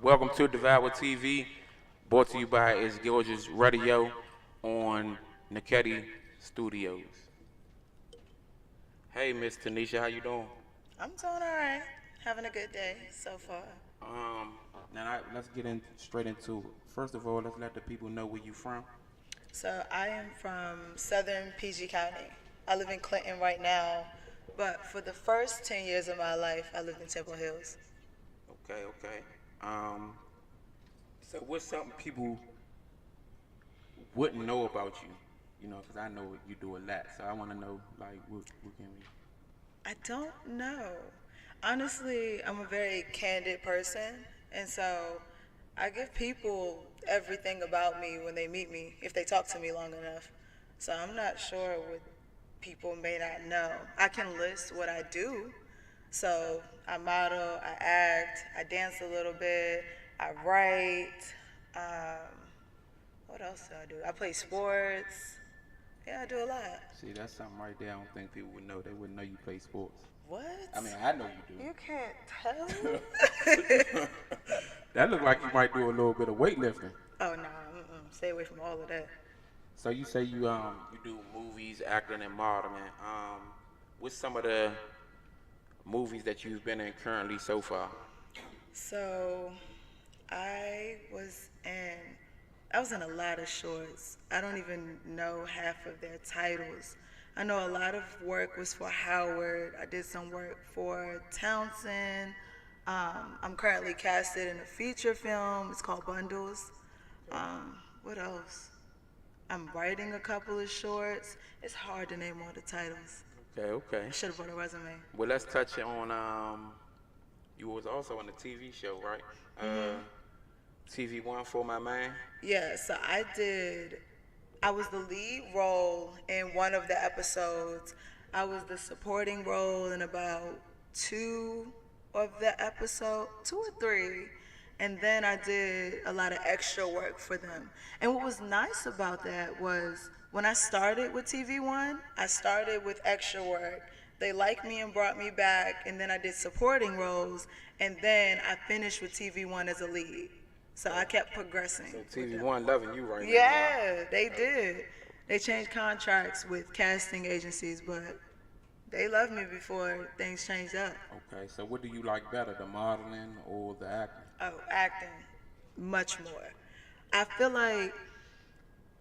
Welcome to Devour'e TV, brought to you by It's Gorgeous Radio on Nakedi Studios. Hey, Miss Tanisha, how you doing? I'm doing all right. Having a good day so far. Um, let's get in straight into it. First of all, let's let the people know where you from. So I am from Southern PG County. I live in Clinton right now, but for the first 10 years of my life, I lived in Temple Hills. Okay. Um, so what's something people wouldn't know about you? You know, because I know you do a lot, so I want to know, like, what can we? I don't know. Honestly, I'm a very candid person, and so I give people everything about me when they meet me, if they talk to me long enough. So I'm not sure what people may not know. I can list what I do. So I model, I act, I dance a little bit, I write. Um, what else do I do? I play sports. Yeah, I do a lot. See, that's something right there. I don't think people would know. They wouldn't know you play sports. What? I mean, I know you You can't tell? do. That look like you might do a little bit of weightlifting. Oh no, stay away from all of that. So you say you do movies, acting, and modeling. What's some of the movies that you've been in currently so far? So I was in I was in a lot of shorts. I don't even know half of their titles. I know a lot of work was for Howard. I did some work for Townsend. I'm currently casted in a feature film. It's called Bundles. What else? I'm writing a couple of shorts. It's hard to name all the titles. Okay. I should have brought a resume. Well, let's touch on you was also on the TV show, right? TV One for my man. Yeah, so I was the lead role in one of the episodes. I was the supporting role in about two of the episode, two or three. And then I did a lot of extra work for them. And what was nice about that was when I started with TV One, I started with extra work. They liked me and brought me back, and then I did supporting roles, and then I finished with TV One as a lead. So I kept progressing. So with TV them. One loving you right now. Yeah, they did. They changed contracts with casting agencies, but they loved me before things changed up. Okay, so what do you like better, the modeling or the acting? Oh, acting, much more. I feel like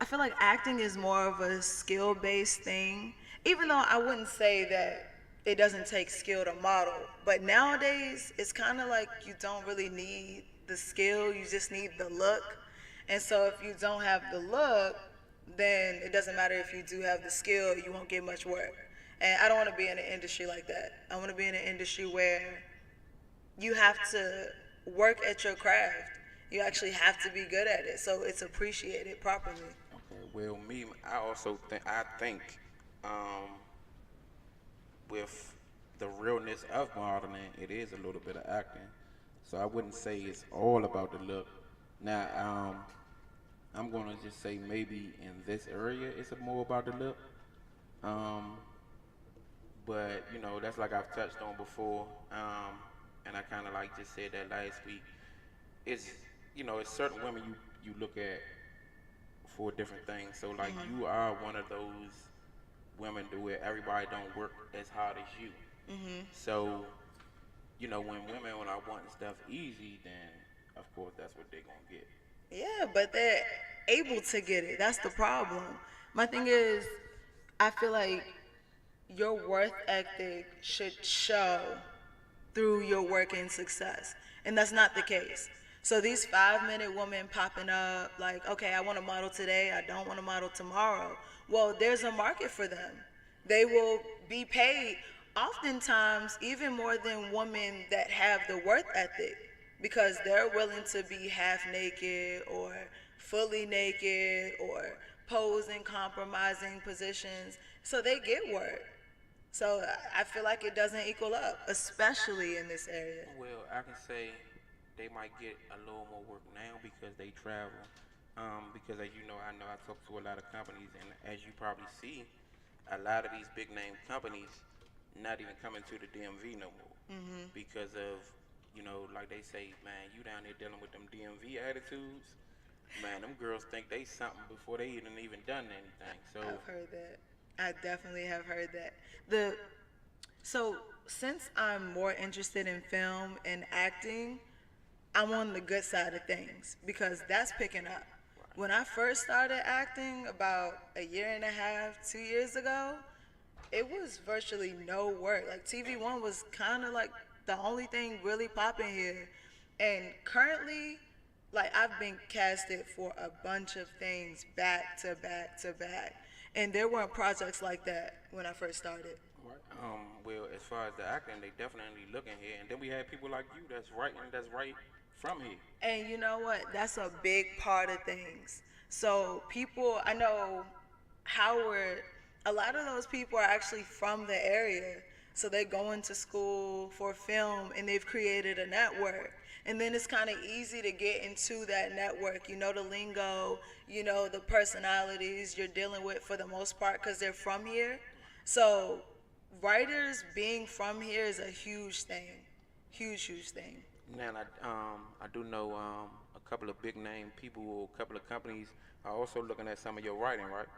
I feel like acting is more of a skill-based thing. Even though I wouldn't say that it doesn't take skill to model, but nowadays it's kind of like you don't really need the skill, you just need the look. And so if you don't have the look, then it doesn't matter if you do have the skill, you won't get much work. And I don't want to be in an industry like that. I want to be in an industry where you have to work at your craft. You actually have to be good at it, so it's appreciated properly. Okay, well, I think um, with the realness of modeling, it is a little bit of acting. So I wouldn't say it's all about the look. Now, I'm gonna just say maybe in this area it's more about the look. Um, but that's like I've touched on before, and I kind of like just said that last week. It's it's certain women you look at for different things. So like you are one of those women to where everybody don't work as hard as you. So when women are wanting stuff easy, then of course that's what they're gonna get. Yeah, but they're able to get it. That's the problem. My thing is, I feel like your worth ethic should show through your work and success. And that's not the case. So these 5 minute women popping up like, okay, I want to model today, I don't want to model tomorrow. Well, there's a market for them. They will be paid oftentimes even more than women that have the worth ethic because they're willing to be half naked or fully naked or pose in compromising positions. So they get work. So I feel like it doesn't equal up, especially in this area. Well, I can say they might get a little more work now because they travel. Because as you know, I talk to a lot of companies, and as you probably see, a lot of these big name companies not even coming to the DMV no more because of you know, like they say, man, you down there dealing with them DMV attitudes. Man, them girls think they something before they even done anything. So I've heard that. I definitely have heard that. The So since I'm more interested in film and acting, I'm on the good side of things because that's picking up. When I first started acting about a year and a half, 2 years ago, it was virtually no work. Like TV1 was kind of like the only thing really popping here. And currently, like I've been casted for a bunch of things back to back to back. And there weren't projects like that when I first started. right. Well, as far as the acting, they definitely looking here, and then we had people like you that's right from here. And you know what? That's a big part of things. So people, I know Howard, a lot of those people are actually from the area. So they're going to school for film and they've created a network. And then it's kind of easy to get into that network. You know the lingo, you know the personalities you're dealing with for the most part because they're from here. So writers being from here is a huge thing. Huge, huge thing. Now, I do know a couple of big name people, or a couple of companies are also looking at some of your writing, right?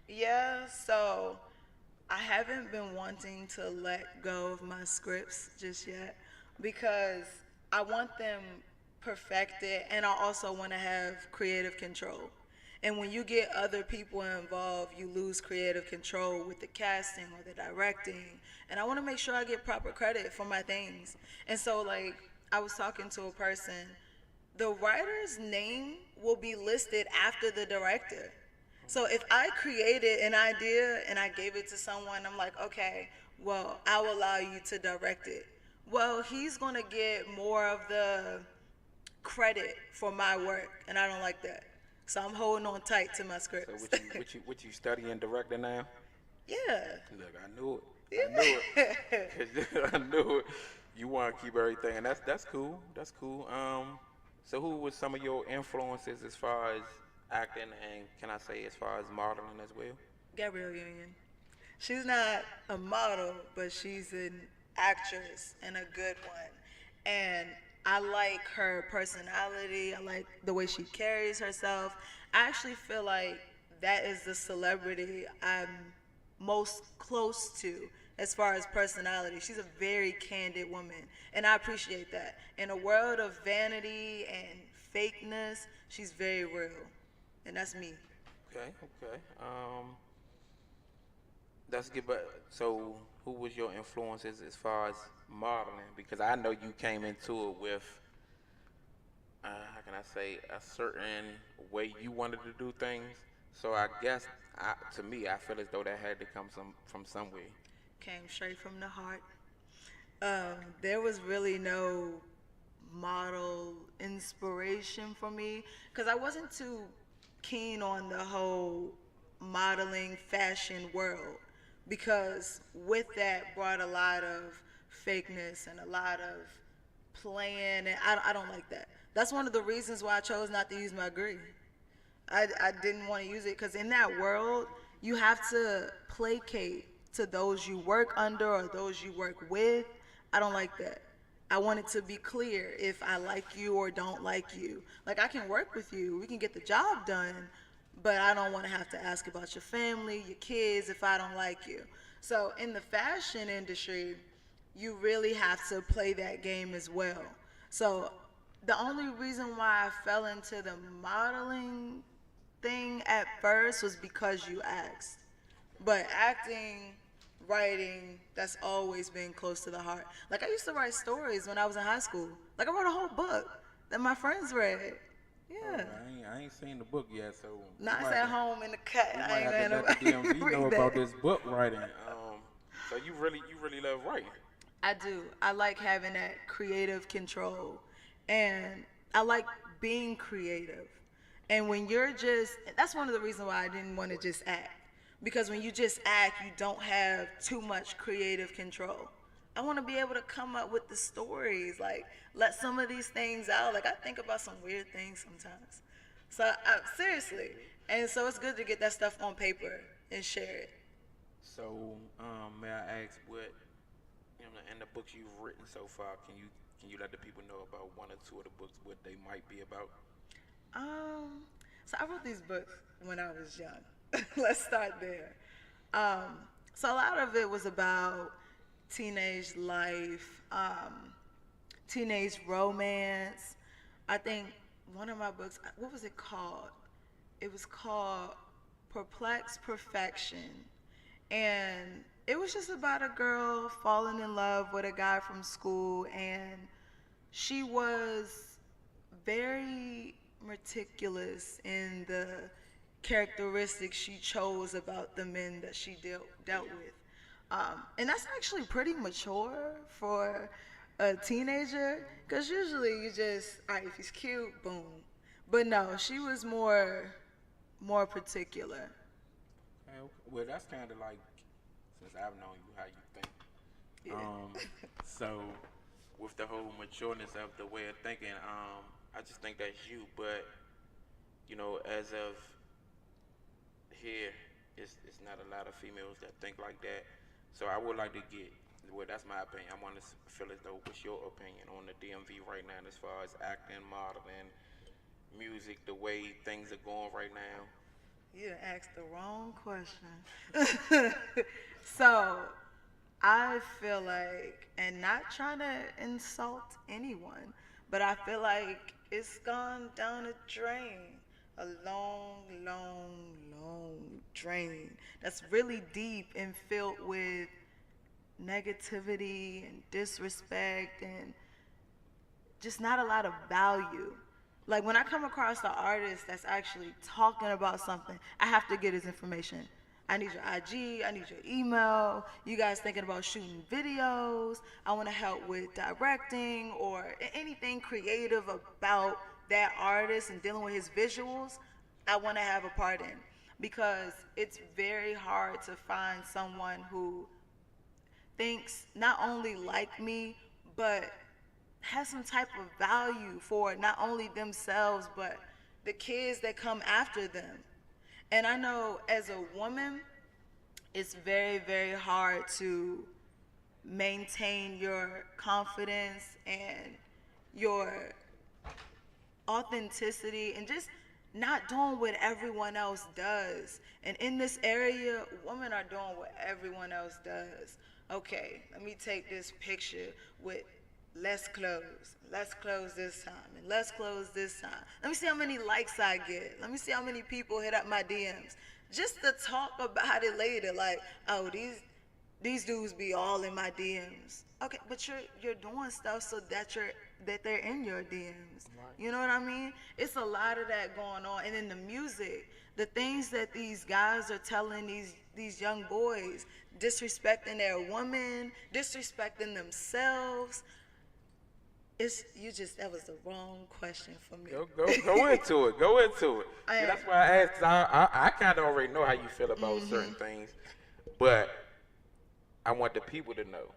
Yeah, so I haven't been wanting to let go of my scripts just yet because I want them perfected and I also want to have creative control. And when you get other people involved, you lose creative control with the casting or the directing. And I want to make sure I get proper credit for my things. And so, like, I was talking to a person, the writer's name will be listed after the director. So if I created an idea and I gave it to someone, I'm like, okay, well, I'll allow you to direct it. Well, he's going to get more of the credit for my work, and I don't like that. So I'm holding on tight to my So scripts. what you studying directing now? Yeah. Look, I knew it. I knew Yeah. it. 'Cause I knew it. You want to keep everything, and that's cool. That's cool. So who was some of your influences as far as acting, and can I say as far as modeling as well? Gabrielle Union. She's not a model, but she's an actress and a good one. And I like her personality. I like the way she carries herself. I actually feel like that is the celebrity I'm most close to as far as personality. She's a very candid woman, and I appreciate that. In a world of vanity and fakeness, she's very real, and that's me. Okay, okay. That's good. But so, who was your influences as far as modeling? Because I know you came into it with, how can I say, a certain way you wanted to do things. So I guess, to me, I feel as though that had to come from somewhere. Came straight from the heart. There was really no model inspiration for me because I wasn't too keen on the whole modeling fashion world because with that brought a lot of fakeness and a lot of playing and I don't like that. That's one of the reasons why I chose not to use my degree. I didn't want to use it because in that world, you have to placate to those you work under or those you work with. I don't like that. I want it to be clear if I like you or don't like you. Like, I can work with you, we can get the job done, but I don't want to have to ask about your family, your kids, if I don't like you. So, in the fashion industry, you really have to play that game as well. So, the only reason why I fell into the modeling thing at first was because you asked. But acting, writing, that's always been close to the heart. Like I used to write stories when I was in high school. Like I wrote a whole book that my friends read. Oh, Yeah. I ain't seen the book yet, so Now we it's might at have home in the cut. we I might ain't have to gonna let the DMV know read about that. this book writing. So you really love writing. I do. I like having that creative control. And I like being creative. And when you're just, that's one of the reasons why I didn't want to just act. Because when you just act, you don't have too much creative control. I want to be able to come up with the stories, like let some of these things out. Like I think about some weird things sometimes. So seriously, and so it's good to get that stuff on paper and share it. So may I ask what in the books you've written so far? Can you Can you let the people know about one or two of the books, what they might be about? Um, so I wrote these books when I was young. Let's start there. Um, so a lot of it was about teenage life, teenage romance. I think one of my books, what was it called? It was called Perplexed Perfection. And it was just about a girl falling in love with a guy from school, and she was very meticulous in the characteristics she chose about the men that she dealt with. And that's actually pretty mature for a teenager, because usually you just, all right, if he's cute, boom. But no, she was more particular. Well, that's kind of like, since I've known you, how you think. Yeah. So with the whole matureness of the way of thinking, I just think that's you. But as of here, it's not a lot of females that think like that. So I would like to get, well, that's my opinion. I want to feel as though, what's your opinion on the DMV right now as far as acting, modeling, music, the way things are going right now? You asked the wrong question. So, I feel like, and not trying to insult anyone, but I feel like it's gone down a drain. A long, long, long drain that's really deep and filled with negativity and disrespect and just not a lot of value. Like when I come across an artist that's actually talking about something, I have to get his information. I need your IG, I need your email. You guys thinking about shooting videos? I want to help with directing or anything creative about that artist and dealing with his visuals. I want to have a part in, because it's very hard to find someone who thinks not only like me, but has some type of value for not only themselves, but the kids that come after them. And I know as a woman, it's very, very hard to maintain your confidence and your authenticity and just not doing what everyone else does. And in this area, women are doing what everyone else does. Okay, let me take this picture with less clothes. Less clothes this time, and less clothes this time. Let me see how many likes I get. Let me see how many people hit up my DMs. Just to talk about it later, like, oh, these dudes be all in my DMs. Okay, but you're doing stuff so that they're in your DMs. Right. You know what I mean? It's a lot of that going on. And then the music, the things that these guys are telling these young boys, disrespecting their woman, disrespecting themselves. That was the wrong question for me. Go into it. Go into it. See, that's why I asked. 'Cause I kind of already know how you feel about certain things, but I want the people to know.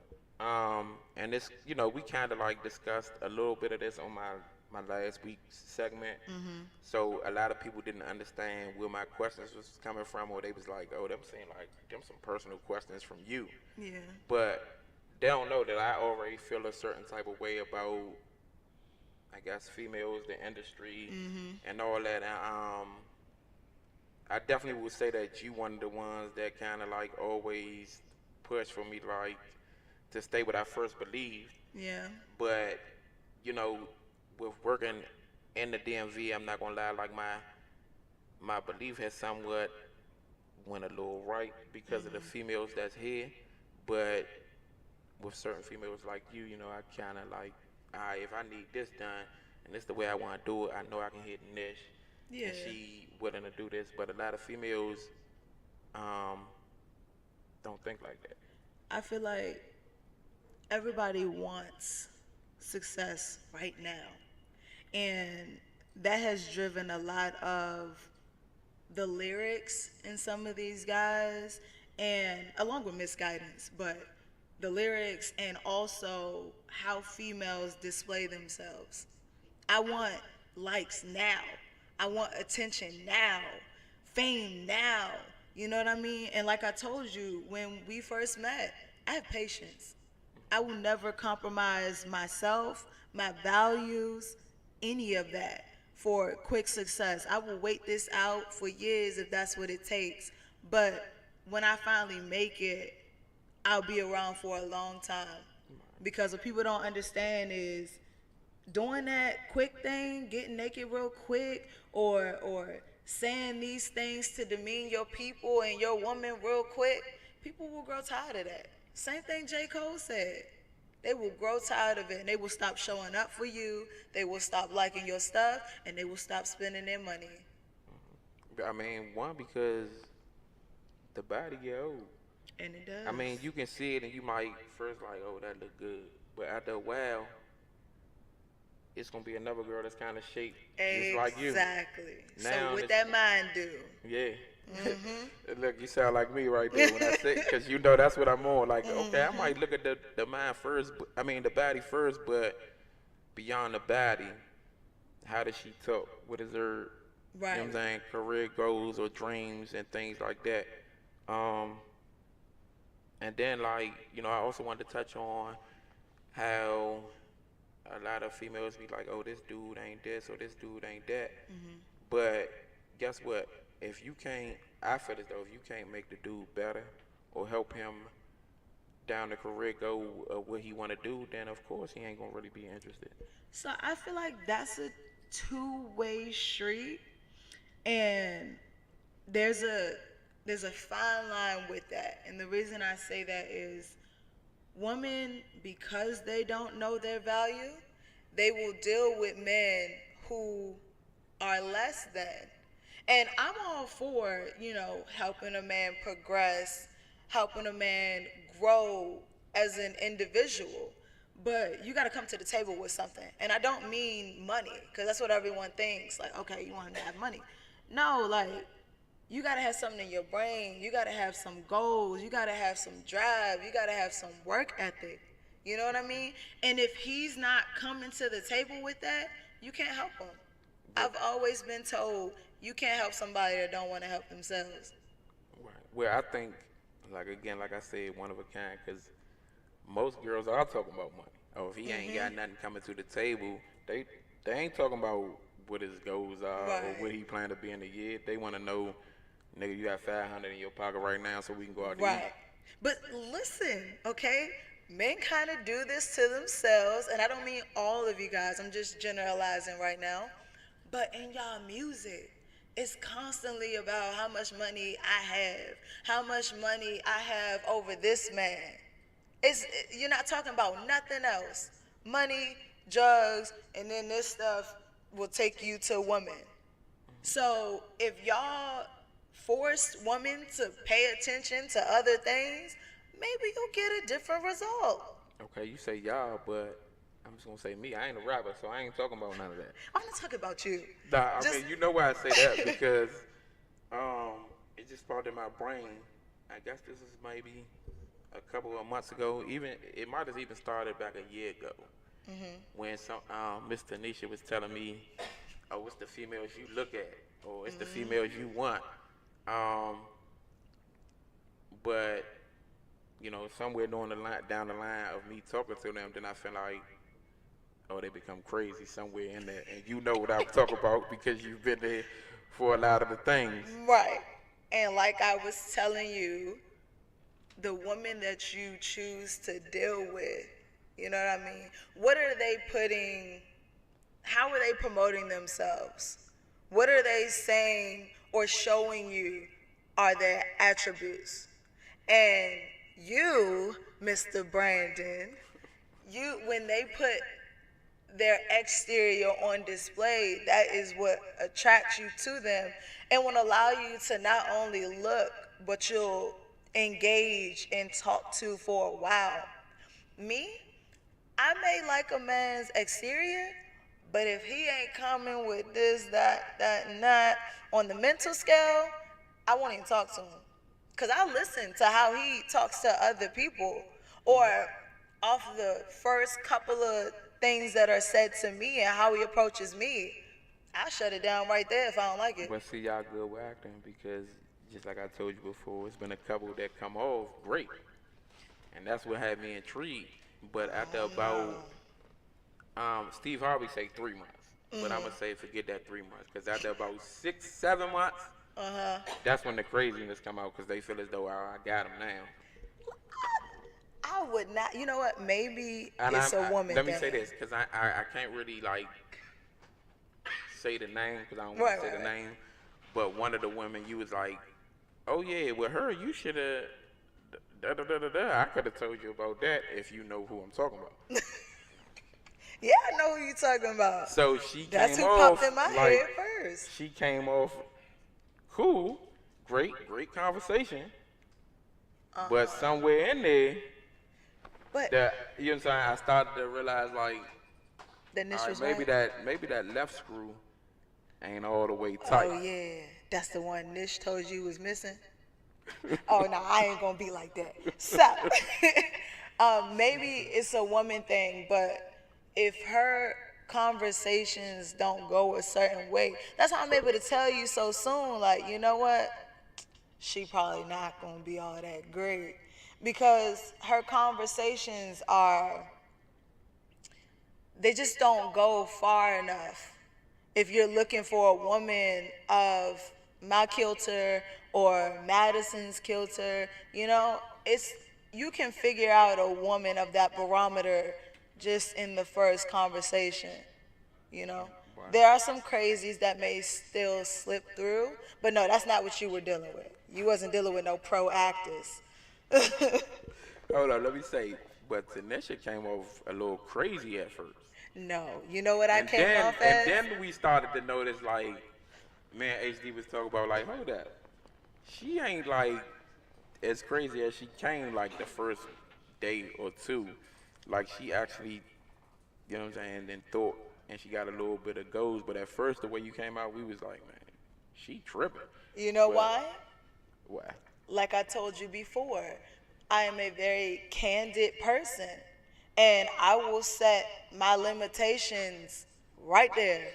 And it's, we kind of like discussed a little bit of this on my last week's segment. So a lot of people didn't understand where my questions was coming from, or they was like, oh, them saying like them some personal questions from you. Yeah. But they don't know that I already feel a certain type of way about, I guess, females, the industry, and all that. And I definitely would say that you one of the ones that kind of like always push for me, like, to stay what I first believed. Yeah. But with working in the DMV, I'm not gonna lie, like my belief has somewhat went a little right because of the females that's here. But with certain females like you, I kind of like, if I need this done and it's the way I want to do it, I know I can hit a niche. Yeah. And she willing to do this. But a lot of females don't think like that. I feel like everybody wants success right now. And that has driven a lot of the lyrics in some of these guys, and along with misguidance, but the lyrics and also how females display themselves. I want likes now. I want attention now. Fame now. You know what I mean? And like I told you when we first met, I have patience. I will never compromise myself, my values, any of that for quick success. I will wait this out for years if that's what it takes. But when I finally make it, I'll be around for a long time. Because what people don't understand is doing that quick thing, getting naked real quick, or saying these things to demean your people and your woman real quick, people will grow tired of that. Same thing J. Cole said. They will grow tired of it and they will stop showing up for you. They will stop liking your stuff and they will stop spending their money. I mean, one, because the body get old. And it does. I mean, you can see it and you might first like, oh, that look good. But after a while, it's going to be another girl that's kind of shaped just like you. Exactly. Now So what that mind do? Yeah. Look, you sound like me right there when I say, because you know that's what I'm on. Like, okay, I might look at the mind first, the body first, but beyond the body, how does she talk? What is her, Right. you know what I'm saying, career goals or dreams and things like that. And then, like, you know, I also wanted to touch on how a lot of females be like, oh, this dude ain't this or this dude ain't that. But guess what? If you can't, I feel as though if you can't make the dude better or help him down the career goal of what he want to do, then of course he ain't gonna really be interested. So I feel like that's a two-way street, and there's a fine line with that. And the reason I say that is women, because they don't know their value, they will deal with men who are less than. And I'm all for, you know, helping a man progress, helping a man grow as an individual. But you got to come to the table with something. And I don't mean money, because that's what everyone thinks. Like, okay, you want to have money. No, like, you got to have something in your brain. You got to have some goals. You got to have some drive. You got to have some work ethic. You know what I mean? And if he's not coming to the table with that, you can't help him. I've always been told you can't help somebody that don't want to help themselves. Right. Well, I think, like again, like I said, one of a kind, because most girls are talking about money. Oh, if he ain't got nothing coming to the table, they ain't talking about what his goals are or what he plan to be in a year. They want to know, nigga, you got 500 in your pocket right now, so we can go out to eat. But listen, okay? Men kind of do this to themselves, and I don't mean all of you guys. I'm just generalizing right now. But in y'all music, it's constantly about how much money I have, how much money I have over this man. You're not talking about nothing else. Money, drugs, and then this stuff will take you to women. So if y'all force women to pay attention to other things, maybe you'll get a different result. Okay, you say y'all, but I'm just gonna say me. I ain't a rapper, so I ain't talking about none of that. I'm not talking about you. Nah, I mean, you know why I say that, because it just sparked in my brain. I guess this is maybe a couple of months ago. Even it might have even started back a year ago, when some Miss Tanisha was telling me, "Oh, it's the females you look at, or it's the females you want." But you know, somewhere down the line of me talking to them, then I feel like, oh, they become crazy somewhere in there. And you know what I'm talking about because you've been there for a lot of the things. Right. And like I was telling you, the woman that you choose to deal with, you know what I mean? What are they how are they promoting themselves? What are they saying or showing you are their attributes? And you, Mr. Brandon, when they put their exterior on display, that is what attracts you to them and will allow you to not only look, but you'll engage and talk to for a while. Me, I may like a man's exterior, but if he ain't coming with this, that, and that on the mental scale, I won't even talk to him. Because I listen to how he talks to other people, or off the first couple of things that are said to me and how he approaches me, I'll shut it down right there if I don't like it. But see, y'all good with acting because, just like I told you before, it's been a couple that come off great. And that's what had me intrigued. but after I don't know. about Steve Harvey say 3 months, but I'm gonna say forget that 3 months, because after about 6, 7 months, Uh-huh. that's when the craziness come out, because they feel as though I got him now. I would not. You know what? Maybe And it's a woman let me say thing. this, because I can't really like say the name, because I don't want Right, to say right, the right. name, but one of the women, you was like, oh yeah, with her you should have. Da, da, da, da, da. I could have told you about that if you know who I'm talking about. Yeah, I know who you're talking about. So she That's came who popped off in my like head first. she came off cool, great conversation, but somewhere in there, But that you know what I'm saying, I started to realize like, the niche all right, was right. maybe that left screw ain't all the way tight. Oh yeah, that's the one Nish told you was missing. Oh no, I ain't gonna be like that. So, maybe it's a woman thing, but if her conversations don't go a certain way, that's how I'm able to tell you so soon. Like, you know what? She probably not gonna be all that great because her conversations are, they just don't go far enough. If you're looking for a woman of my kilter or Madison's kilter, you know, it's, you can figure out a woman of that barometer just in the first conversation, you know. There are some crazies that may still slip through, but no, that's not what you were dealing with. You wasn't dealing with no pro actors. Hold on, let me say, but Tanisha came off a little crazy at first. No, you know what I And came then off and as? then we started to notice like, man, HD was talking about like, hold up, she ain't like as crazy as she came like the first day or two. Like she actually, you know what I'm saying, and thought, and she got a little bit of goals. But at first, the way you came out, we was like, man, she tripping. You know But why? why? Like I told you before, I am a very candid person and I will set my limitations right there,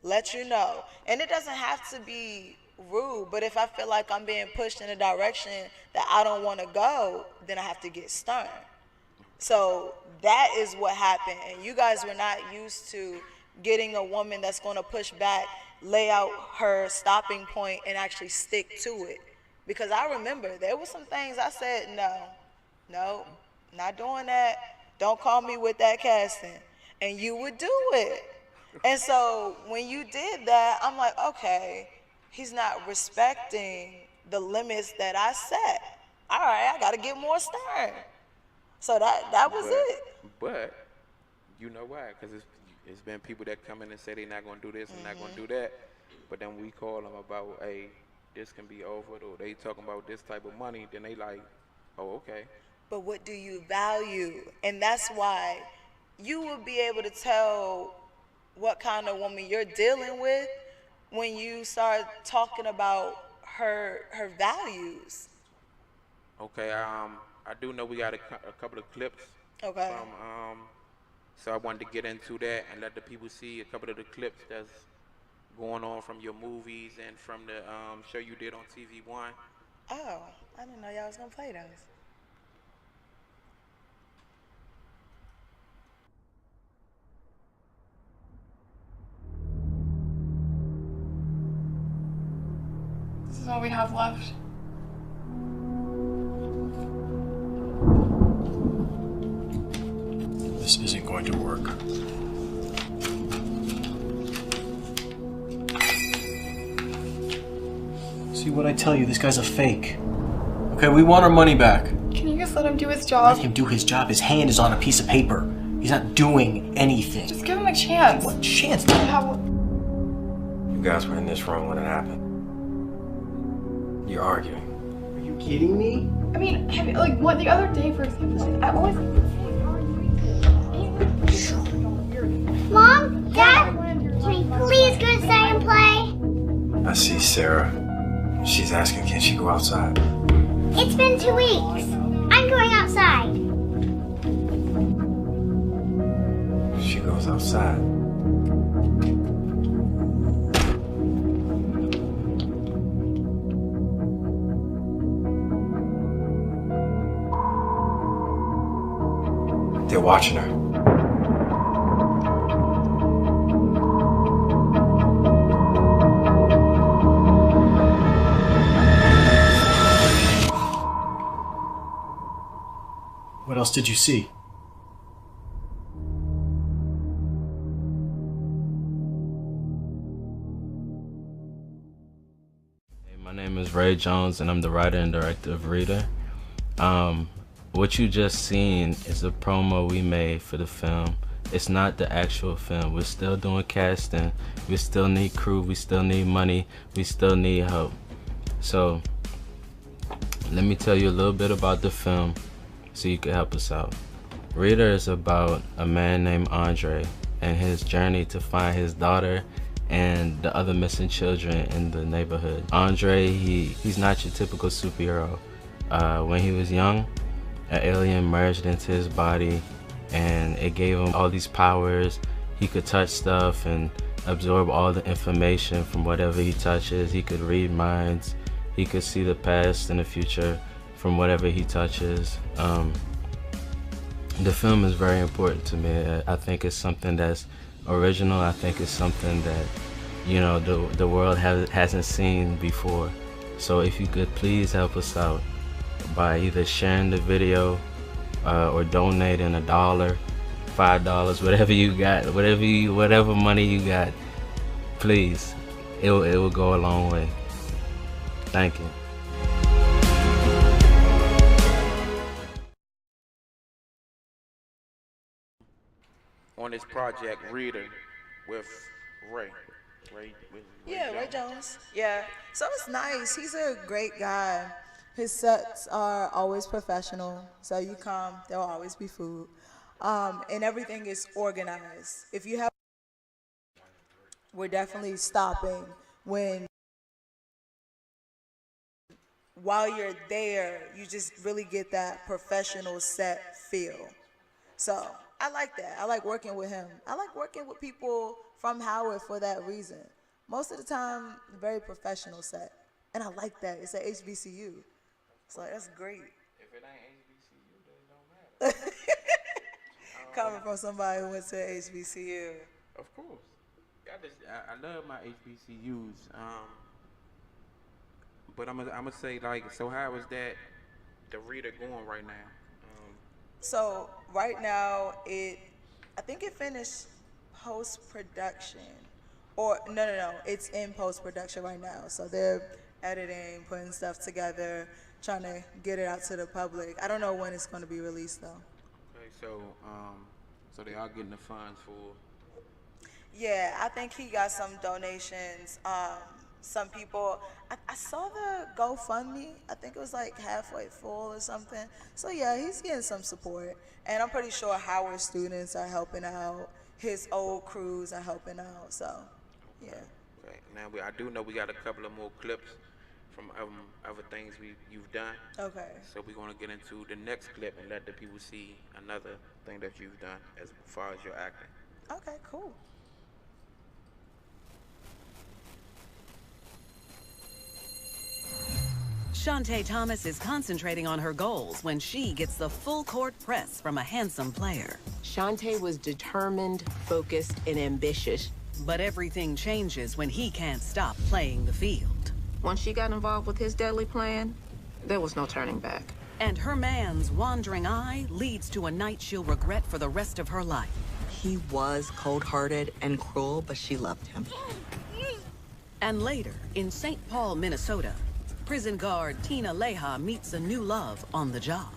let you know. And it doesn't have to be rude, but if I feel like I'm being pushed in a direction that I don't want to go, then I have to get stern. So that is what happened. And you guys were not used to getting a woman that's going to push back, lay out her stopping point, and actually stick to it. Because I remember there were some things I said, no, not doing that. Don't call me with that casting. And you would do it. And so when you did that, I'm like, okay, he's not respecting the limits that I set. All right, I got to get more stern. So that was But it. but you know why? Because it's been people that come in and say they're not gonna do this and not gonna do that, but then we call them about, hey, this can be offered, or they talking about this type of money, then they like, oh, okay. But what do you value? And that's why you will be able to tell what kind of woman you're dealing with when you start talking about her values. Okay, I do know we got a couple of clips Okay. from, so I wanted to get into that and let the people see a couple of the clips that's going on from your movies and from the show you did on TV One. Oh, I didn't know y'all was gonna play those. This is all we have left. This isn't going to work. See what I tell you, this guy's a fake. Okay, we want our money back. Can you just let him do his Let job? him do his job. His hand is on a piece of paper. He's not doing anything. Just give him a chance. What chance? How? You guys were in this room when it happened. You're arguing. Are you kidding me? I mean, like what the other day, for example, I always. Mom, Dad, can we please go outside and play? I see Sarah. She's asking, can she go outside? It's been 2 weeks. I'm going outside. She goes outside. They're watching her. What else did you see? My name is Ray Jones, and I'm the writer and director of Reader. What you just seen is a promo we made for the film. It's not the actual film. We're still doing casting. We still need crew. We still need money. We still need help. So let me tell you a little bit about the film so you can help us out. Reader is about a man named Andre and his journey to find his daughter and the other missing children in the neighborhood. Andre, he's not your typical superhero. When he was young, an alien merged into his body and it gave him all these powers. He could touch stuff and absorb all the information from whatever he touches. He could read minds. He could see the past and the future from whatever he touches. The film is very important to me. I think it's something that's original. I think it's something that, you know, the world hasn't seen before. So if you could please help us out by either sharing the video or donating $1, $5, whatever you got, whatever money you got, please, it will go a long way. Thank you. On this project, Reader, with Ray. Ray Jones. Yeah. So it's nice. He's a great guy. His sets are always professional. So you come, there'll always be food. And everything is organized. If you have, we're definitely stopping while you're there, you just really get that professional set feel. So I like that. I like working with him. I like working with people from Howard for that reason. Most of the time, very professional set. And I like that. It's at HBCU. So that's great. If it ain't HBCU, then it don't matter. Coming from somebody who went to HBCU. Of course. I love my HBCUs. But I'm gonna say, like, so how is that the Reader going right now? So right now, I think it finished post-production. Or, no, it's in post-production right now. So they're editing, putting stuff together, trying to get it out to the public. I don't know when it's going to be released, though. Okay, so they are getting the funds for... Yeah, I think he got some donations. Some people, I saw the GoFundMe. I think it was like halfway full or something. So yeah, he's getting some support. And I'm pretty sure Howard students are helping out. His old crews are helping out. So, yeah. Okay. Now, I do know we got a couple of more clips from other things you've done. Okay. So we're going to get into the next clip and let the people see another thing that you've done as far as your acting. Okay, cool. Shantae Thomas is concentrating on her goals when she gets the full court press from a handsome player. Shantae was determined, focused, and ambitious. But everything changes when he can't stop playing the field. Once she got involved with his deadly plan, there was no turning back. And her man's wandering eye leads to a night she'll regret for the rest of her life. He was cold-hearted and cruel, but she loved him. And later, in St. Paul, Minnesota, prison guard Tina Leha meets a new love on the job.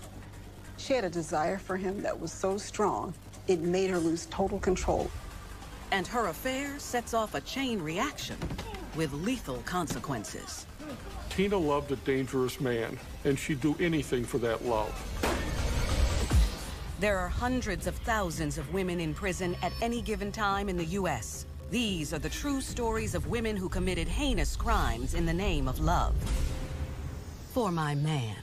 She had a desire for him that was so strong, it made her lose total control. And her affair sets off a chain reaction with lethal consequences. Tina loved a dangerous man, and she'd do anything for that love. There are hundreds of thousands of women in prison at any given time in the U.S. These are the true stories of women who committed heinous crimes in the name of love. For my man.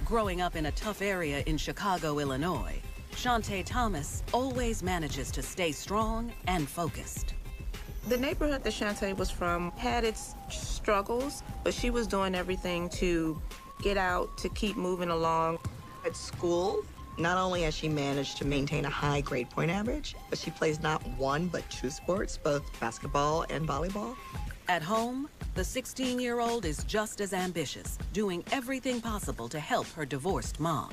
Growing up in a tough area in Chicago, Illinois, Shantae Thomas always manages to stay strong and focused. The neighborhood that Shantae was from had its struggles, but she was doing everything to get out, to keep moving along. At school, Not only has she managed to maintain a high grade point average, but she plays not one but two sports, both basketball and volleyball. At home, the 16-year-old is just as ambitious, doing everything possible to help her divorced mom.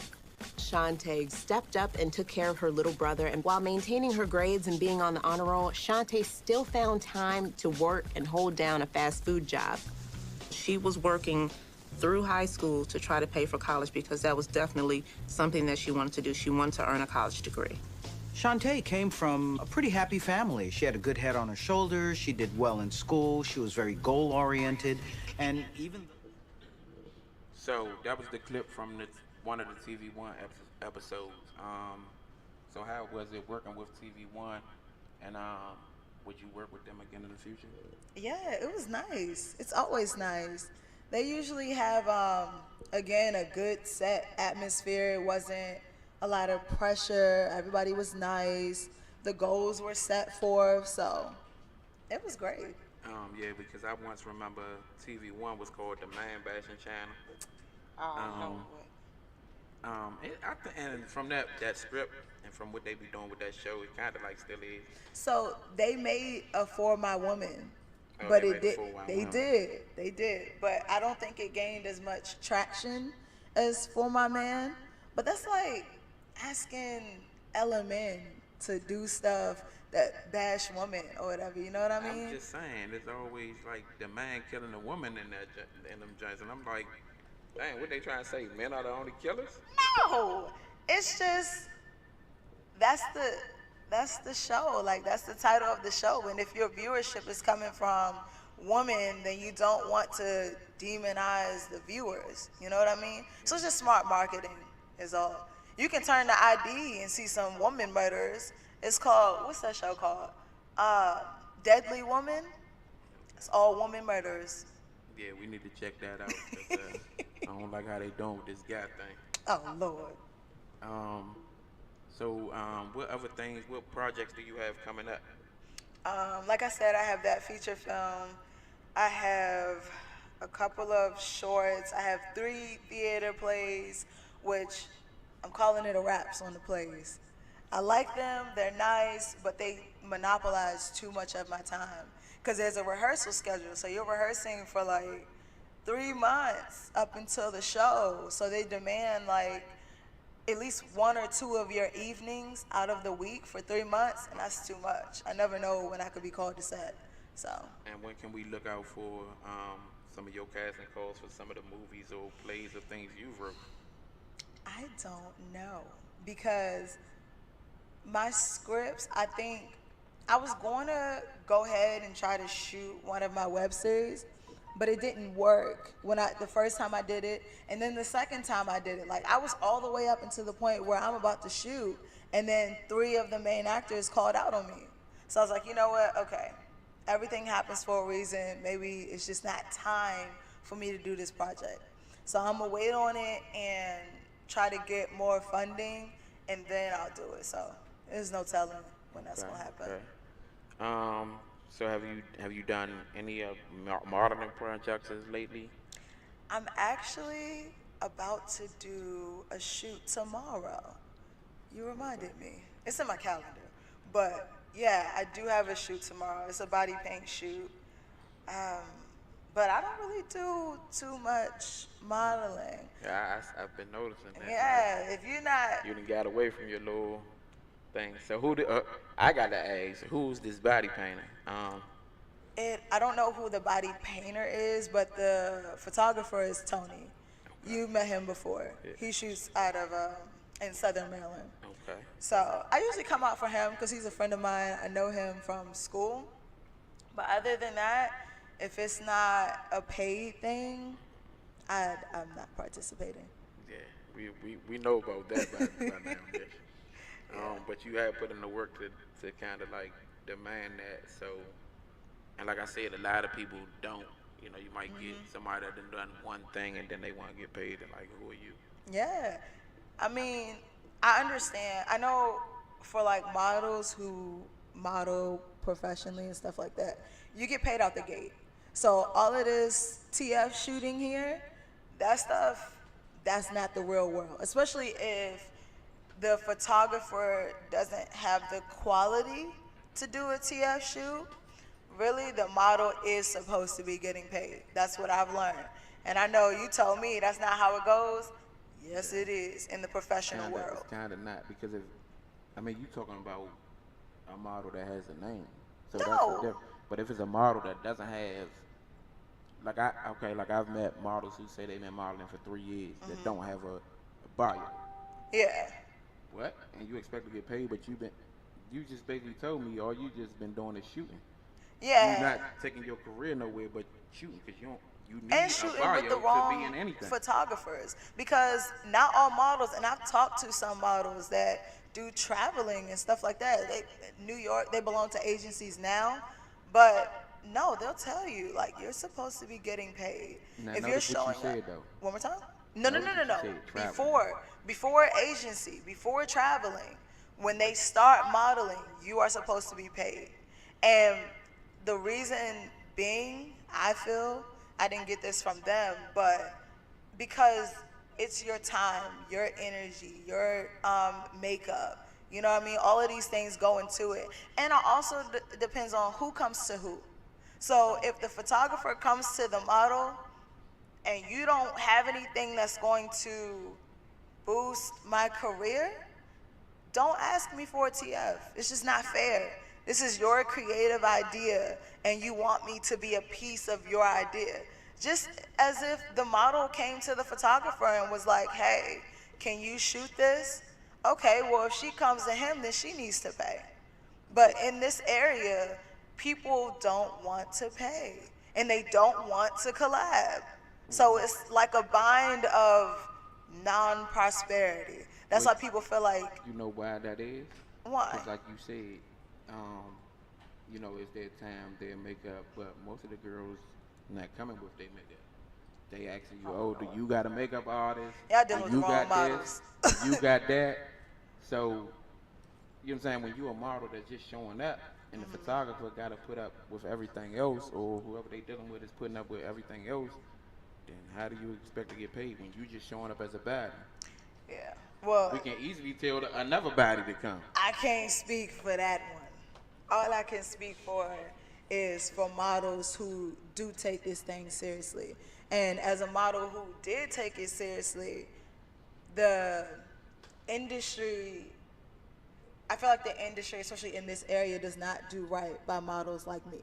Shantae stepped up and took care of her little brother, and while maintaining her grades and being on the honor roll, Shantae still found time to work and hold down a fast food job. She was working through high school to try to pay for college because that was definitely something that she wanted to do. She wanted to earn a college degree. Shantae came from a pretty happy family. She had a good head on her shoulders. She did well in school. She was very goal-oriented, and even... So that was the clip from one of the TV One episodes. So how was it working with TV One, and would you work with them again in the future? Yeah, it was nice. It's always nice. They usually have, again, a good set atmosphere. It wasn't a lot of pressure. Everybody was nice. The goals were set forth, so it was great. Yeah, because I once remember TV One was called the Man Bashing Channel. Oh, And from that script and from what they be doing with that show, it kind of like still is. So they made a For My Woman, Oh, but they it made a did. For My They Woman. did. But I don't think it gained as much traction as For My Man. But that's like asking LMN to do stuff that bash women or whatever. You know what I mean? I'm just saying, there's always like the man killing the woman in them joints, and I'm like, dang, what they trying to say? Men are the only killers? No, it's just that's the show. Like, that's the title of the show. And if your viewership is coming from women, then you don't want to demonize the viewers. You know what I mean? So it's just smart marketing is all. You can turn the ID and see some woman murderers. It's called, what's that show called? Deadly Woman. It's all woman murderers. Yeah, we need to check that out. 'Cause, I don't like how they doing with this guy thing. Oh, Lord. What other things, what projects do you have coming up? Like I said, I have that feature film. I have a couple of shorts. I have 3 theater plays, which I'm calling it a wraps on the plays. I like them, they're nice, but they monopolize too much of my time. Because there's a rehearsal schedule, so you're rehearsing for like 3 months up until the show. So they demand like at least 1 or 2 of your evenings out of the week for 3 months, and that's too much. I never know when I could be called to set. So. And when can we look out for some of your casting calls for some of the movies or plays or things you've wrote? I don't know, because my scripts, I think I was going to go ahead and try to shoot one of my web series, but it didn't work the first time I did it, and then the second time I did it. Like, I was all the way up until the point where I'm about to shoot, and then 3 of the main actors called out on me. So I was like, you know what? Okay, everything happens for a reason. Maybe it's just not time for me to do this project. So I'm gonna wait on it and try to get more funding, and then I'll do it. So there's no telling when that's gonna happen. Okay. So have you done any modeling projects lately? I'm actually about to do a shoot tomorrow. You reminded me. It's in my calendar. But yeah, I do have a shoot tomorrow. It's a body paint shoot. But I don't really do too much modeling. Yeah, I've been noticing that. Yeah, if you're not... You done got away from your little thing. So I got to ask, who's this body painter? I don't know who the body painter is, but the photographer is Tony. You met him before. Yeah. He shoots out of in Southern Maryland. Okay. So I usually come out for him because he's a friend of mine. I know him from school. But other than that, if it's not a paid thing, I'm not participating. Yeah, we know about that by now. Yeah. But you have put in the work to kind of like demand that. So, and like I said, a lot of people don't. You know, you might get somebody that done one thing and then they want to get paid, and like, who are you? Yeah, I mean, I understand. I know for like models who model professionally and stuff like that, you get paid out the gate. So all of this TF shooting here, that stuff, that's not the real world. Especially if the photographer doesn't have the quality to do a TF shoot, really the model is supposed to be getting paid. That's what I've learned. And I know you told me that's not how it goes. Yes, it is in the professional world. It's kind of not, because you talking about a model that has a name. So that's the difference. But if it's a model that doesn't have, like I've met models who say they've been modeling for 3 years that don't have a bio. Yeah. What? And you expect to get paid, but you just basically told me all you just been doing is shooting. Yeah. You're not taking your career nowhere but shooting, because you need and a shooting bio with the to wrong be in anything. photographers, because not all models, and I've talked to some models that do traveling and stuff like that. New York, they belong to agencies now, but no, they'll tell you like you're supposed to be getting paid. Now, if you're showing what you said, though. One more time. No. Said, Before agency, before traveling, when they start modeling, you are supposed to be paid. And the reason being, I feel, I didn't get this from them, but because it's your time, your energy, your makeup, you know what I mean? All of these things go into it. And it also depends on who comes to who. So if the photographer comes to the model and you don't have anything that's going to boost my career, don't ask me for a TF. It's just not fair. This is your creative idea, and you want me to be a piece of your idea. Just as if the model came to the photographer and was like, hey, can you shoot this? Okay, well, if she comes to him, then she needs to pay. But in this area, people don't want to pay, and they don't want to collab. So it's like a bind of non-prosperity. That's why people feel like... You know why that is? Why? Because like you said, it's their time, their makeup, but most of the girls not coming with their makeup. They asking you, oh, do you got a makeup artist? Y'all dealing with the you wrong got models. this? You got that? So, you know what I'm saying? When you a model that's just showing up, and the photographer got to put up with everything else, or whoever they dealing with is putting up with everything else, then how do you expect to get paid when you just showing up as a baddie? Yeah. Well, we can easily tell another baddie to come. I can't speak for that one. All I can speak for is for models who do take this thing seriously. And as a model who did take it seriously, the industry, I feel like the industry, especially in this area, does not do right by models like me.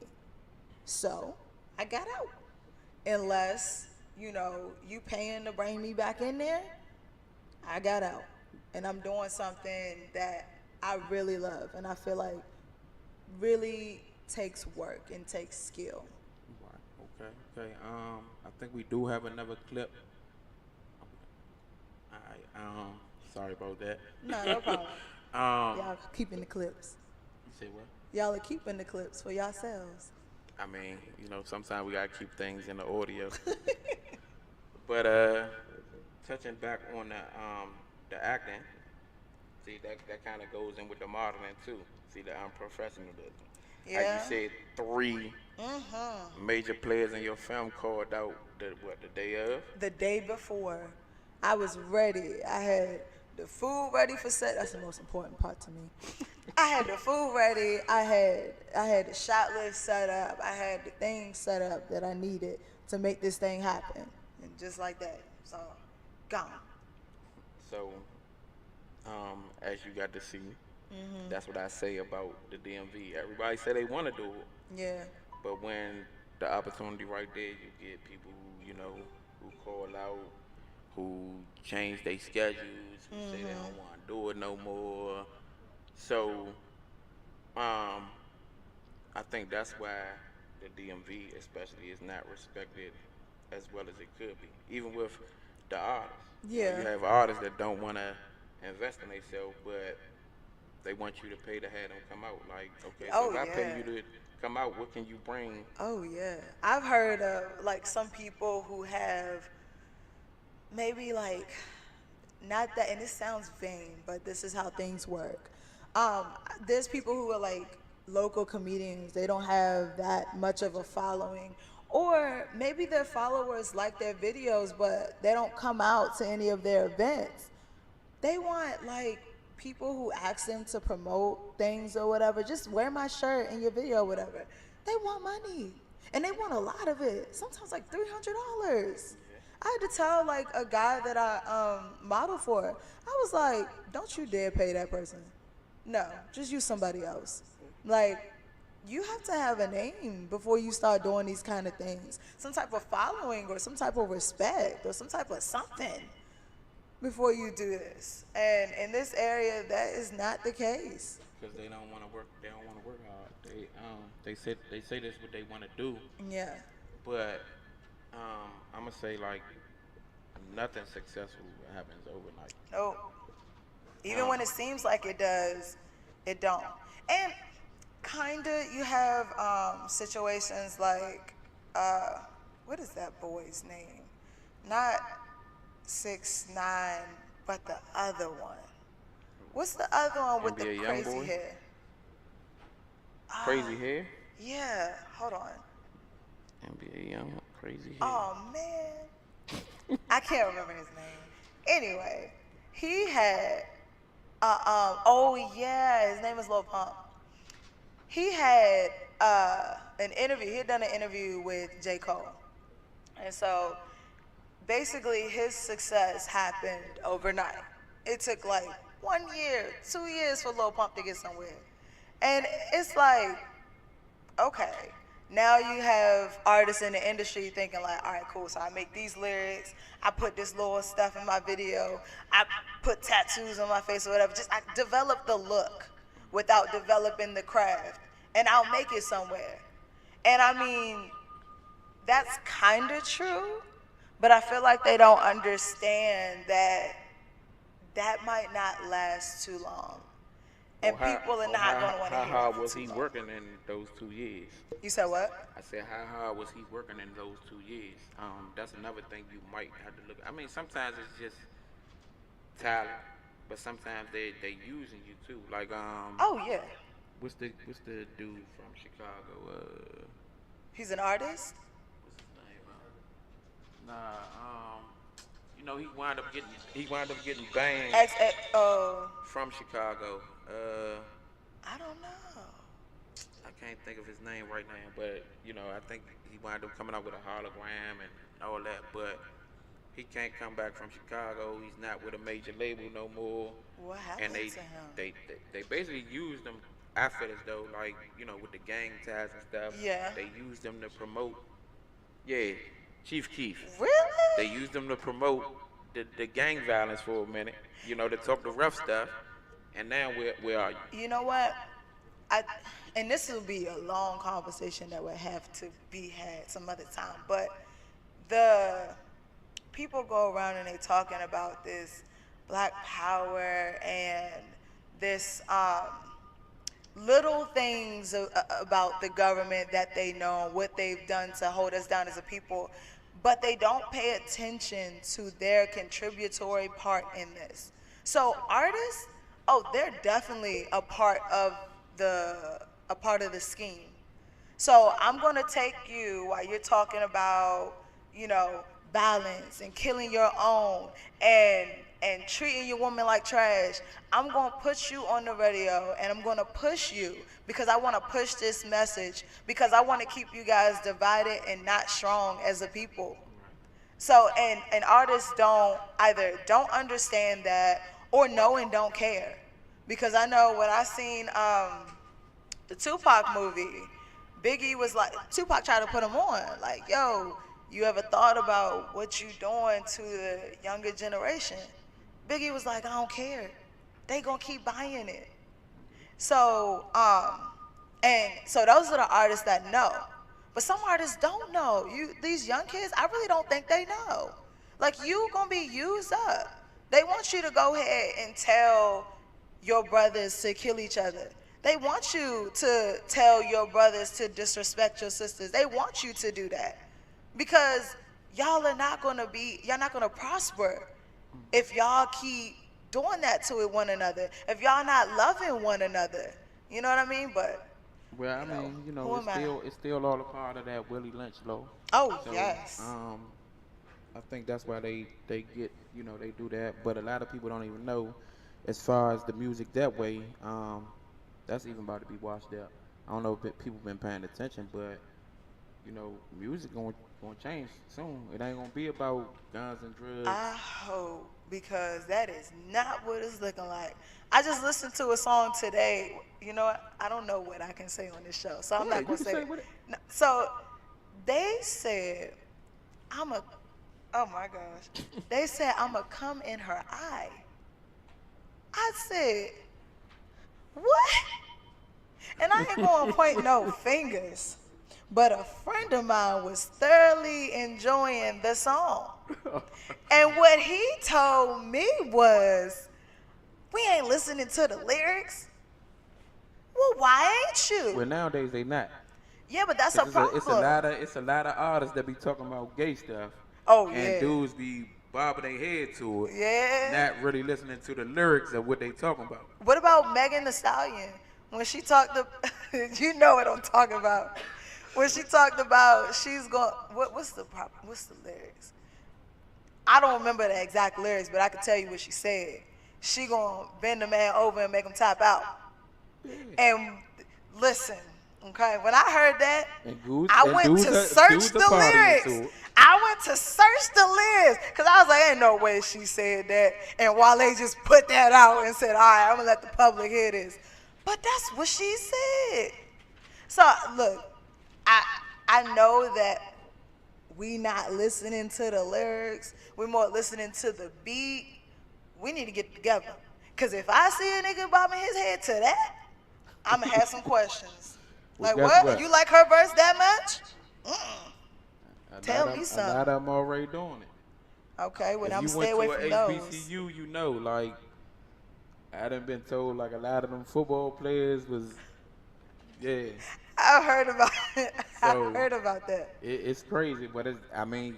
So I got out. Unless, you paying to bring me back in there, I got out. And I'm doing something that I really love, and I feel like really takes work and takes skill. Right. Okay. I think we do have another clip. All right. Sorry about that. No problem. Y'all keeping the clips. You say what? Y'all are keeping the clips for yourselves. I mean, sometimes we gotta keep things in the audio. But touching back on the acting, see that kind of goes in with the modeling too. See the unprofessionalism. Yeah. Like you said, 3 major players in your film called out the day of? The day before. I was ready. I had the food ready for set. That's the most important part to me. I had the food ready. I had the shot list set up. I had the things set up that I needed to make this thing happen. And just like that, it's all gone. So, as you got to see, that's what I say about the DMV. Everybody say they want to do it. Yeah. But when the opportunity right there, you get people who call out, who change their schedules, who say they don't want to do it no more. So, I think that's why the DMV especially is not respected as well as it could be, even with the artists. Yeah. You have artists that don't want to invest in themselves, but they want you to pay to have them come out. Like, okay, so if I pay you to come out, what can you bring? Oh, yeah. I've heard of, some people who have maybe, not that, and this sounds vain, but this is how things work. There's people who are, local comedians. They don't have that much of a following. Or maybe their followers like their videos, but they don't come out to any of their events. They want, people who ask them to promote things or whatever, just wear my shirt in your video or whatever, they want money. And they want a lot of it. Sometimes like $300. I had to tell like a guy that I model for, I was like, don't you dare pay that person. No, just use somebody else. Like, you have to have a name before you start doing these kind of things. Some type of following or some type of respect or some type of something before you do this. And in this area, that is not the case. Because they don't want to work. They don't want to work hard. They say this what they want to do. Yeah. But I'm gonna say like nothing successful happens overnight. No. Even when it seems like it does, it don't. And kinda you have situations like what is that boy's name? Not 6ix9ine, but the other one. What's the other one with the crazy hair? Crazy hair? Yeah, hold on. NBA Young, crazy hair. Oh man, I can't remember his name. Anyway, he had oh yeah, his name is Lil Pump. He had an interview. He had done an interview with J. Cole, and so basically his success happened overnight. It took like 1 year, 2 years for Lil Pump to get somewhere, and it's like, okay. Now you have artists in the industry thinking like, all right, cool, so I make these lyrics, I put this little stuff in my video, I put tattoos on my face or whatever, just I develop the look without developing the craft, and I'll make it somewhere. And I mean, that's kind of true, but I feel like they don't understand that that might not last too long. And people are not going to want to hear it. How hard was he working in those 2 years? You said what? I said, how hard was he working in those 2 years? That's another thing you might have to look at. I mean, sometimes it's just talent, but sometimes they using you too. Like oh yeah. What's the dude from Chicago? He's an artist? What's his name? You know, he wound up getting banged from Chicago. I don't know. I can't think of his name right now, but you know, I think he wound up coming out with a hologram and all that. But he can't come back from Chicago. He's not with a major label no more. What happened and to him? They basically used them. I feel as though, like, you know, with the gang ties and stuff. Yeah. They used them to promote. Yeah, Chief Keef. Really? They used them to promote the gang violence for a minute. You know, to talk the rough stuff. And now where are you? You know what? And this will be a long conversation that would have to be had some other time. But the people go around and they talking about this Black Power and this little things about the government that they know, what they've done to hold us down as a people, but they don't pay attention to their contributory part in this. So artists, they're definitely a part of the scheme. So I'm gonna take you while you're talking about, you know, balance and killing your own and treating your woman like trash. I'm gonna put you on the radio and I'm gonna push you because I wanna push this message because I wanna keep you guys divided and not strong as a people. So, and artists don't understand that or know and don't care. Because I know when I seen the Tupac movie, Biggie was like, Tupac tried to put him on, like, yo, you ever thought about what you doing to the younger generation? Biggie was like, I don't care. They gonna keep buying it. So, and so those are the artists that know. But some artists don't know. These young kids, I really don't think they know. Like, you gonna be used up. They want you to go ahead and tell your brothers to kill each other. They want you to tell your brothers to disrespect your sisters. They want you to do that because y'all not gonna prosper if y'all keep doing that to one another. If y'all not loving one another, you know what I mean? But well, I mean, you know, it's still all a part of that Willie Lynch law. Oh, so, yes. I think that's why they get, you know, they do that. But a lot of people don't even know as far as the music that way, that's even about to be washed out. I don't know if people been paying attention, but you know, music gonna change soon. It ain't gonna be about guns and drugs. I hope, because that is not what it's looking like. I just listened to a song today. You know what? I don't know what I can say on this show, so I'm not gonna say it. No, so they said, oh my gosh. They said I'ma come in her eye. I said, what? And I ain't gonna point no fingers, but a friend of mine was thoroughly enjoying the song. And what he told me was, we ain't listening to the lyrics. Well, why ain't you? Well, nowadays they not. Yeah, but that's a problem. It's a lot of artists that be talking about gay stuff. Oh, yeah. And dudes be bobbing their head to it. Yeah. Not really listening to the lyrics of what they talking about. What about Megan Thee Stallion? When she talked to, you know what I'm talking about. When she talked about she's going, what's the lyrics? I don't remember the exact lyrics, but I can tell you what she said. She gonna bend the man over and make him tap out. And listen, okay, when I heard that, I went to search the lyrics. I went to search the lyrics because I was like, ain't no way she said that. And Wale just put that out and said, all right, I'm gonna let the public hear this. But that's what she said. So look, I know that we not listening to the lyrics. We're more listening to the beat. We need to get together. Because if I see a nigga bobbing his head to that, I'm going to have some questions. Like, what? You like her verse that much? Tell me something. A lot of them already doing it. Okay, well, I'm going to stay away from those. HBCU, you know, like, I done been told, like, a lot of them football players was, yeah. I've heard about it. I've heard about that. It's crazy, but I mean,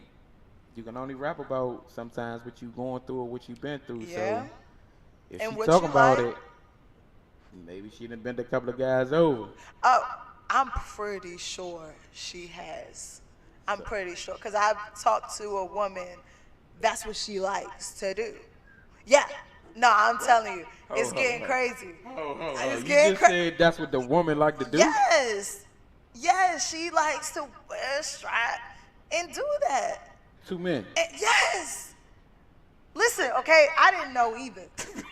you can only rap about sometimes what you going through or what you been through. Yeah. So if she's talking about it, maybe she done bent a couple of guys over. Oh, I'm pretty sure she has. I'm pretty sure. Because I've talked to a woman, that's what she likes to do. Yeah. No, I'm telling you, it's getting crazy. You just said that's what the woman like to do? Yes. Yes, she likes to wear a strap and do that. 2 men. Yes. Listen, okay, I didn't know either.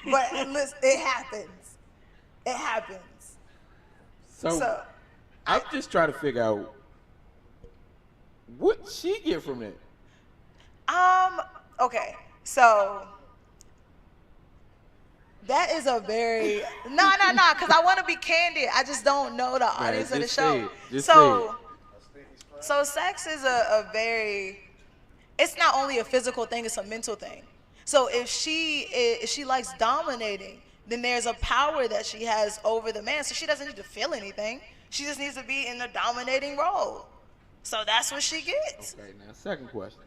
But listen, it happens. It happens. So I'm just trying to figure out what she get from it. Okay, so that is a very no, because I want to be candid. I just don't know the audience of the show. So sex is a very, it's not only a physical thing, it's a mental thing. So if she likes dominating, then there's a power that she has over the man. So she doesn't need to feel anything. She just needs to be in the dominating role. So that's what she gets. Okay, now second question.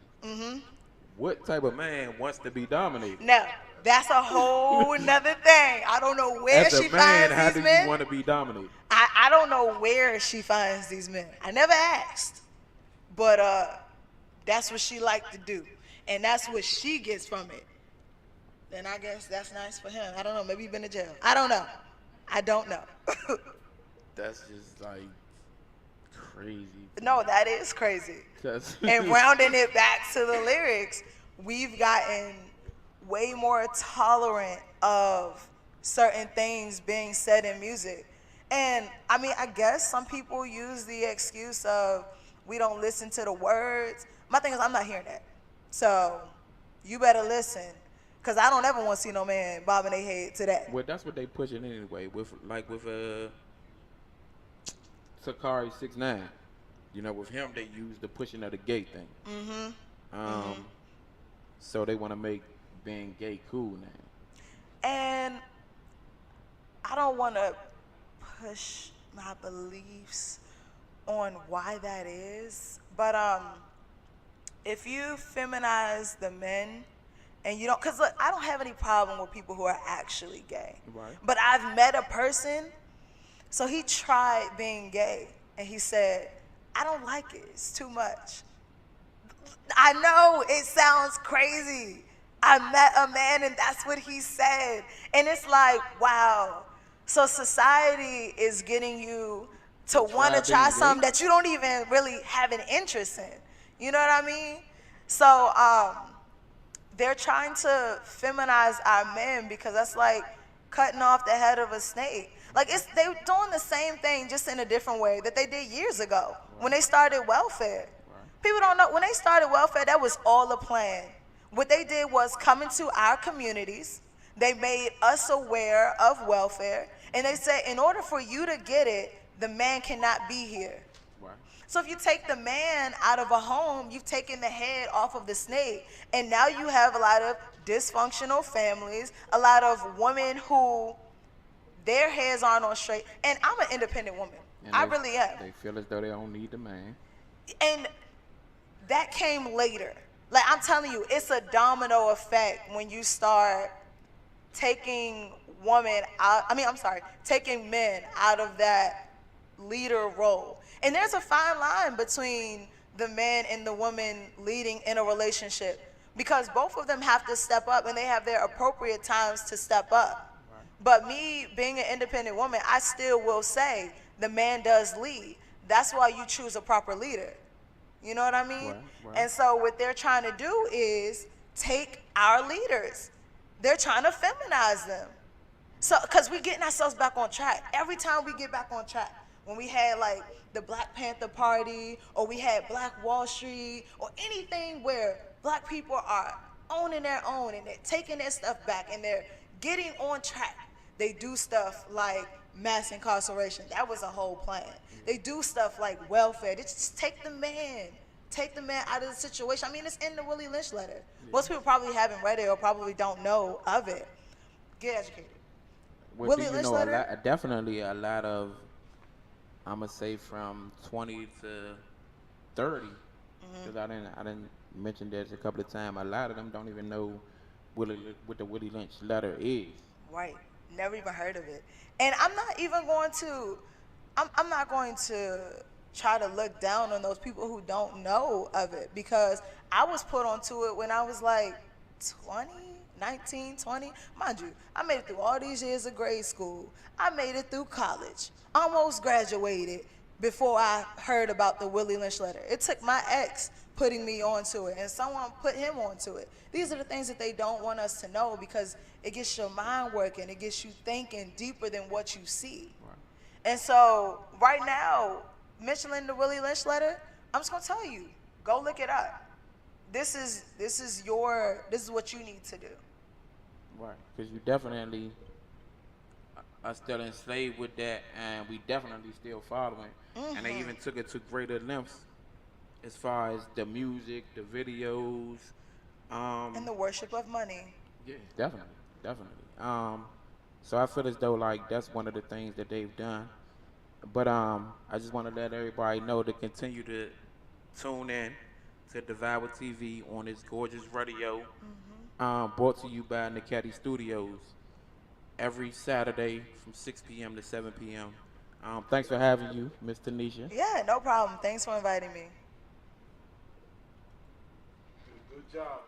What type of man wants to be dominated? No, that's a whole nother thing. I don't know where she finds these men. How do you want to be dominated? I don't know where she finds these men. I never asked. But that's what she like to do. And that's what she gets from it. Then I guess that's nice for him. I don't know. Maybe he's been to jail. I don't know. I don't know. That's just like crazy. No, that is crazy. And rounding it back to the lyrics, we've gotten way more tolerant of certain things being said in music. And I mean, I guess some people use the excuse of we don't listen to the words. My thing is, I'm not hearing that. So you better listen, because I don't ever want to see no man bobbing their head to that. Well, that's what they pushing anyway. With Sakari 6ix9ine. You know, with him, they use the pushing of the gay thing. So they want to make being gay cool now. And I don't want to push my beliefs on why that is, but if you feminize the men and you don't, because look, I don't have any problem with people who are actually gay. Right. But I've met a person, so he tried being gay, and he said, I don't like it. It's too much. I know it sounds crazy. I met a man and that's what he said. And it's like, wow. So society is getting you to want to try something that you don't even really have an interest in. You know what I mean? So they're trying to feminize our men because that's like cutting off the head of a snake. Like they're doing the same thing just in a different way that they did years ago when they started welfare. People don't know, when they started welfare, that was all a plan. What they did was come into our communities. They made us aware of welfare. And they said, in order for you to get it, the man cannot be here. So if you take the man out of a home, you've taken the head off of the snake. And now you have a lot of dysfunctional families, a lot of women who their heads aren't on straight. And I'm an independent woman. I really am. They feel as though they don't need the man. And that came later. Like, I'm telling you, it's a domino effect when you start taking taking men out of that leader role. And there's a fine line between the man and the woman leading in a relationship because both of them have to step up and they have their appropriate times to step up. But me being an independent woman, I still will say the man does lead. That's why you choose a proper leader. You know what I mean? Right. And so what they're trying to do is take our leaders. They're trying to feminize them. So, because we're getting ourselves back on track. Every time we get back on track, when we had like the Black Panther Party, or we had Black Wall Street, or anything where black people are owning their own and they're taking their stuff back and they're getting on track, they do stuff like mass incarceration. That was a whole plan. They do stuff like welfare. They just take the man out of the situation. I mean, it's in the Willie Lynch letter. Most people probably haven't read it or probably don't know of it. Get educated. Well, Willie Lynch letter? Definitely a lot of, I'm going to say from 20 to 30, because I didn't mention this a couple of times. A lot of them don't even know what the Willie Lynch letter is. Right. Never even heard of it. And I'm not even going to, I'm not going to try to look down on those people who don't know of it because I was put onto it when I was like 19, 20. Mind you, I made it through all these years of grade school. I made it through college, almost graduated before I heard about the Willie Lynch letter. It took my ex putting me onto it and someone put him onto it. These are the things that they don't want us to know because it gets your mind working. It gets you thinking deeper than what you see. Right. And so right now, mentioning the Willie Lynch letter, I'm just gonna tell you, go look it up. This is what you need to do. Right, because you definitely are still enslaved with that, and we definitely still following. And they even took it to greater lengths as far as the music, the videos, and the worship of money. Yeah, definitely. So I feel as though like that's one of the things that they've done. But I just want to let everybody know to continue to tune in to Devour'e TV on this gorgeous radio. Brought to you by Niketi Studios every Saturday from 6 p.m. to 7 p.m. Thanks for having you, Miss Tanisha. Yeah, no problem. Thanks for inviting me. Good job.